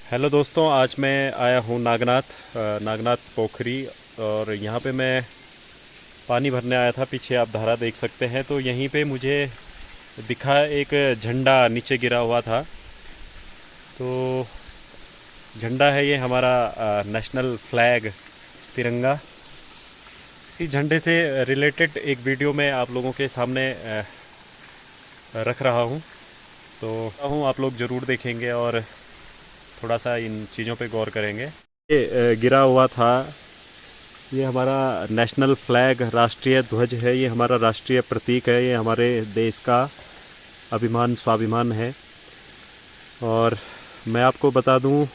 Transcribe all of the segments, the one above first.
Hello दोस्तों, आज मैं आया हूँ नागनाथ पोखरी। और यहाँ पे मैं पानी भरने आया था। पीछे आप धारा देख सकते हैं। तो यहीं पे मुझे दिखा एक झंडा नीचे गिरा हुआ था। तो झंडा है ये हमारा नेशनल फ्लैग, तिरंगा। इसी झंडे से रिलेटेड एक वीडियो मैं आप लोगों के सामने रख रहा हूँ। तो आप लोग ज़रूर देखेंगे और थोड़ा सा इन चीज़ों पे गौर करेंगे। ये गिरा हुआ था, ये हमारा नेशनल फ्लैग, राष्ट्रीय ध्वज है। ये हमारा राष्ट्रीय प्रतीक है। ये हमारे देश का अभिमान, स्वाभिमान है। और मैं आपको बता दूं,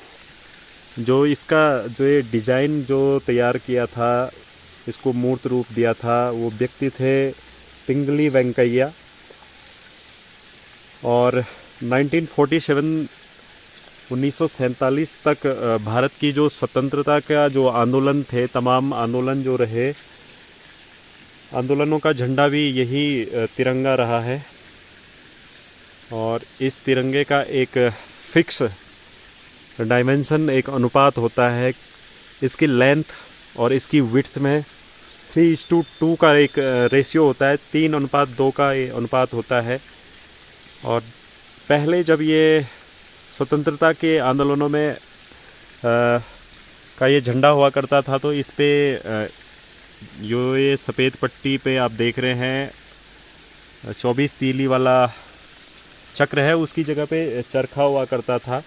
जो इसका जो ये डिज़ाइन जो तैयार किया था, इसको मूर्त रूप दिया था, वो व्यक्ति थे पिंगली वेंकैया। और 1947 1947 तक भारत की जो स्वतंत्रता का जो आंदोलन थे, तमाम आंदोलन जो रहे, आंदोलनों का झंडा भी यही तिरंगा रहा है। और इस तिरंगे का एक फिक्स डायमेंशन, एक अनुपात होता है। इसकी लेंथ और इसकी विड्थ में 3:2 का एक रेशियो होता है, 3:2 का अनुपात होता है। और पहले जब ये स्वतंत्रता के आंदोलनों में का ये झंडा हुआ करता था, तो इस पे जो ये सफ़ेद पट्टी पे आप देख रहे हैं 24 तीली वाला चक्र है, उसकी जगह पे चरखा हुआ करता था।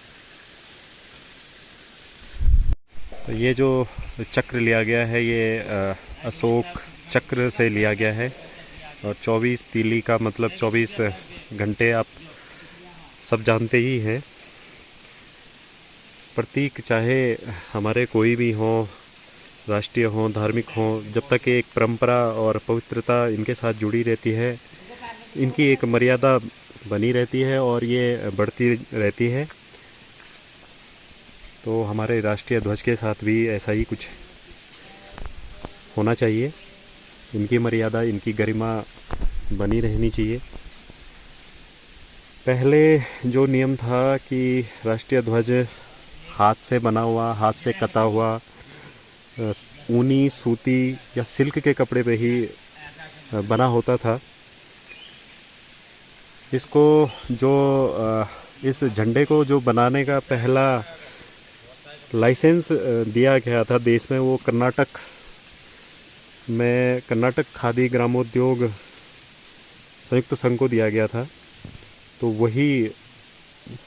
तो ये जो चक्र लिया गया है, ये अशोक चक्र से लिया गया है। और 24 तीली का मतलब 24 घंटे, आप सब जानते ही हैं। प्रतीक चाहे हमारे कोई भी हों, राष्ट्रीय हों, धार्मिक हों, जब तक एक परंपरा और पवित्रता इनके साथ जुड़ी रहती है, इनकी एक मर्यादा बनी रहती है और ये बढ़ती रहती है। तो हमारे राष्ट्रीय ध्वज के साथ भी ऐसा ही कुछ होना चाहिए। इनकी मर्यादा, इनकी गरिमा बनी रहनी चाहिए। पहले जो नियम था कि राष्ट्रीय ध्वज हाथ से बना हुआ, हाथ से कता हुआ, ऊनी, सूती या सिल्क के कपड़े पे ही बना होता था। इसको जो इस झंडे को जो बनाने का पहला लाइसेंस दिया गया था देश में, वो कर्नाटक खादी ग्रामोद्योग संयुक्त संघ को दिया गया था। तो वही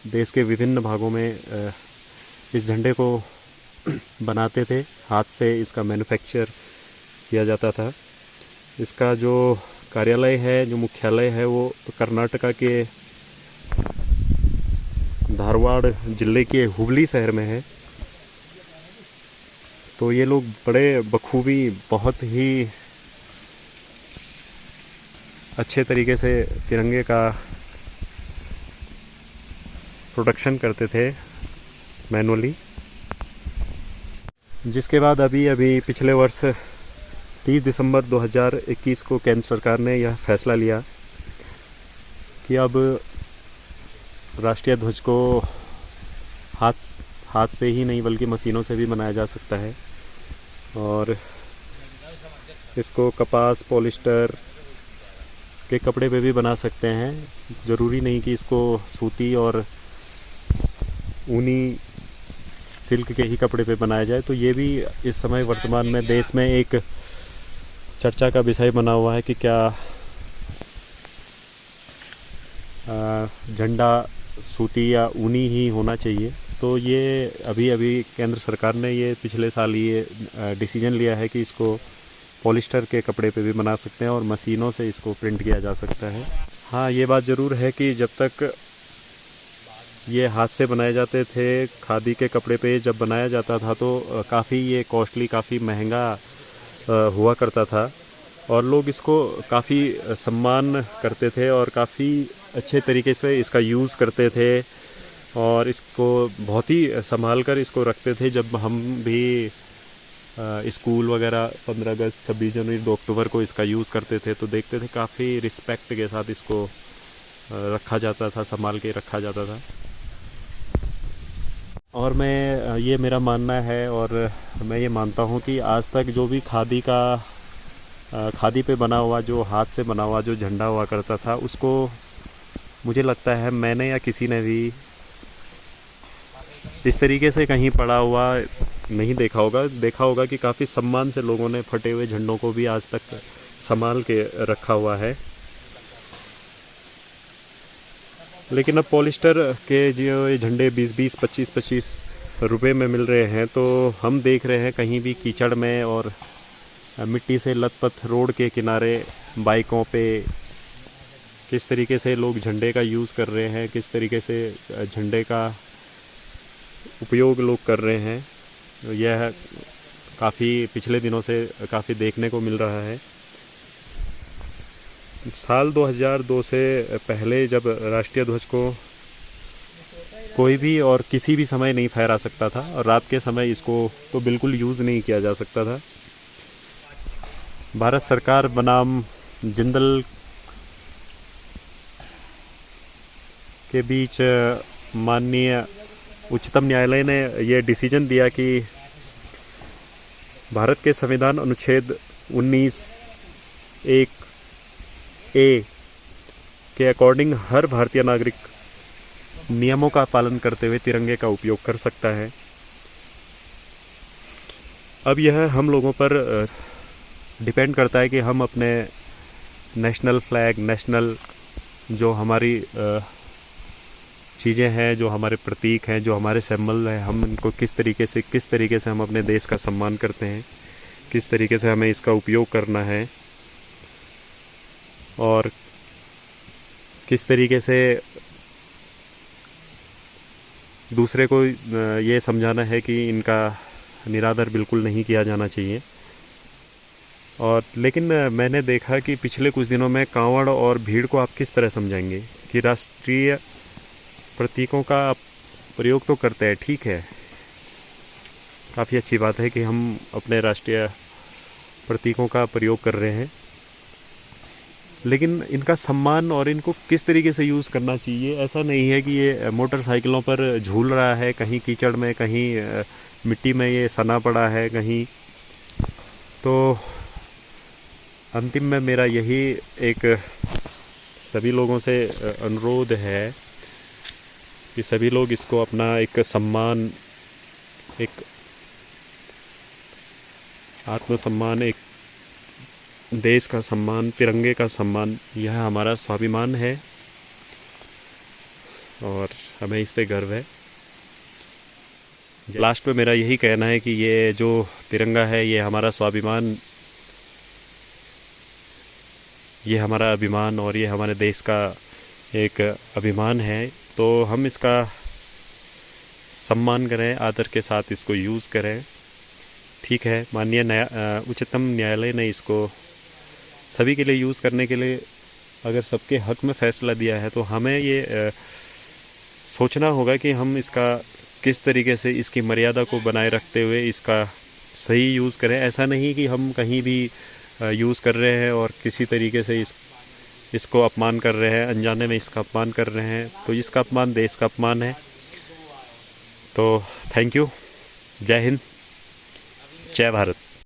देश के विभिन्न भागों में इस झंडे को बनाते थे, हाथ से इसका मैन्युफैक्चर किया जाता था। इसका जो कार्यालय है, जो मुख्यालय है, वो कर्नाटका के धारवाड़ जिले के हुबली शहर में है। तो ये लोग बड़े बखूबी, बहुत ही अच्छे तरीके से तिरंगे का प्रोडक्शन करते थे मैनुअली। जिसके बाद अभी पिछले वर्ष 30 दिसंबर 2021 को केंद्र सरकार ने यह फैसला लिया कि अब राष्ट्रीय ध्वज को हाथ से ही नहीं बल्कि मशीनों से भी बनाया जा सकता है। और इसको कपास, पॉलिस्टर के कपड़े पे भी बना सकते हैं। ज़रूरी नहीं कि इसको सूती और ऊनी, सिल्क के ही कपड़े पे बनाया जाए। तो ये भी इस समय वर्तमान में देश में एक चर्चा का विषय बना हुआ है कि क्या झंडा सूती या ऊनी ही होना चाहिए। तो ये अभी केंद्र सरकार ने ये पिछले साल ये डिसीजन लिया है कि इसको पॉलिस्टर के कपड़े पे भी बना सकते हैं और मशीनों से इसको प्रिंट किया जा सकता है। हाँ, ये बात ज़रूर है कि जब तक ये हाथ से बनाए जाते थे, खादी के कपड़े पे जब बनाया जाता था, तो काफ़ी ये कॉस्टली, काफ़ी महंगा हुआ करता था। और लोग इसको काफ़ी सम्मान करते थे और काफ़ी अच्छे तरीके से इसका यूज़ करते थे और इसको बहुत ही संभाल कर इसको रखते थे। जब हम भी स्कूल वगैरह 15 अगस्त, 26 जनवरी, 2 अक्टूबर को इसका यूज़ करते थे, तो देखते थे काफ़ी रिस्पेक्ट के साथ इसको रखा जाता था, संभाल के रखा जाता था। और मैं ये मेरा मानना है, और मैं ये मानता हूँ कि आज तक जो भी खादी पे बना हुआ, जो हाथ से बना हुआ जो झंडा हुआ करता था, उसको मुझे लगता है मैंने या किसी ने भी इस तरीके से कहीं पड़ा हुआ नहीं देखा होगा कि काफ़ी सम्मान से लोगों ने फटे हुए झंडों को भी आज तक संभाल के रखा हुआ है। लेकिन अब पॉलिस्टर के जो ये झंडे 20-20, 25-25 रुपए में मिल रहे हैं, तो हम देख रहे हैं कहीं भी कीचड़ में और मिट्टी से लथपथ रोड के किनारे बाइकों पे किस तरीके से लोग झंडे का यूज़ कर रहे हैं, किस तरीके से झंडे का उपयोग लोग कर रहे हैं। यह काफ़ी पिछले दिनों से काफ़ी देखने को मिल रहा है। साल 2002 से पहले जब राष्ट्रीय ध्वज को कोई भी और किसी भी समय नहीं फहरा सकता था, और रात के समय इसको तो बिल्कुल यूज़ नहीं किया जा सकता था। भारत सरकार बनाम जिंदल के बीच माननीय उच्चतम न्यायालय ने यह डिसीजन दिया कि भारत के संविधान अनुच्छेद 19(1)(a) के अकॉर्डिंग हर भारतीय नागरिक नियमों का पालन करते हुए तिरंगे का उपयोग कर सकता है। अब यह हम लोगों पर डिपेंड करता है कि हम अपने नेशनल फ्लैग, नेशनल जो हमारी चीज़ें हैं, जो हमारे प्रतीक हैं, जो हमारे सिंबल हैं, हम इनको किस तरीके से हम अपने देश का सम्मान करते हैं, किस तरीके से हमें इसका उपयोग करना है, और किस तरीके से दूसरे को ये समझाना है कि इनका निरादर बिल्कुल नहीं किया जाना चाहिए। और लेकिन मैंने देखा कि पिछले कुछ दिनों में कांवड़ और भीड़ को आप किस तरह समझाएंगे कि राष्ट्रीय प्रतीकों का प्रयोग तो करते हैं, ठीक है, काफ़ी अच्छी बात है कि हम अपने राष्ट्रीय प्रतीकों का प्रयोग कर रहे हैं, लेकिन इनका सम्मान और इनको किस तरीके से यूज़ करना चाहिए। ऐसा नहीं है कि ये मोटरसाइकिलों पर झूल रहा है, कहीं कीचड़ में, कहीं मिट्टी में ये सना पड़ा है कहीं। तो अंतिम में मेरा यही एक सभी लोगों से अनुरोध है कि सभी लोग इसको अपना एक सम्मान, एक आत्मसम्मान, एक देश का सम्मान, तिरंगे का सम्मान, यह हमारा स्वाभिमान है और हमें इस पे गर्व है। लास्ट में मेरा यही कहना है कि ये जो तिरंगा है, ये हमारा स्वाभिमान, ये हमारा अभिमान और ये हमारे देश का एक अभिमान है। तो हम इसका सम्मान करें, आदर के साथ इसको यूज़ करें। ठीक है, माननीय उच्चतम न्यायालय ने इसको सभी के लिए यूज़ करने के लिए अगर सबके हक में फ़ैसला दिया है, तो हमें ये सोचना होगा कि हम इसका किस तरीके से इसकी मर्यादा को बनाए रखते हुए इसका सही यूज़ करें। ऐसा नहीं कि हम कहीं भी यूज़ कर रहे हैं और किसी तरीके से इसको अपमान कर रहे हैं, अनजाने में इसका अपमान कर रहे हैं, तो इसका अपमान देश का अपमान है। तो थैंक यू, जय हिंद, जय भारत।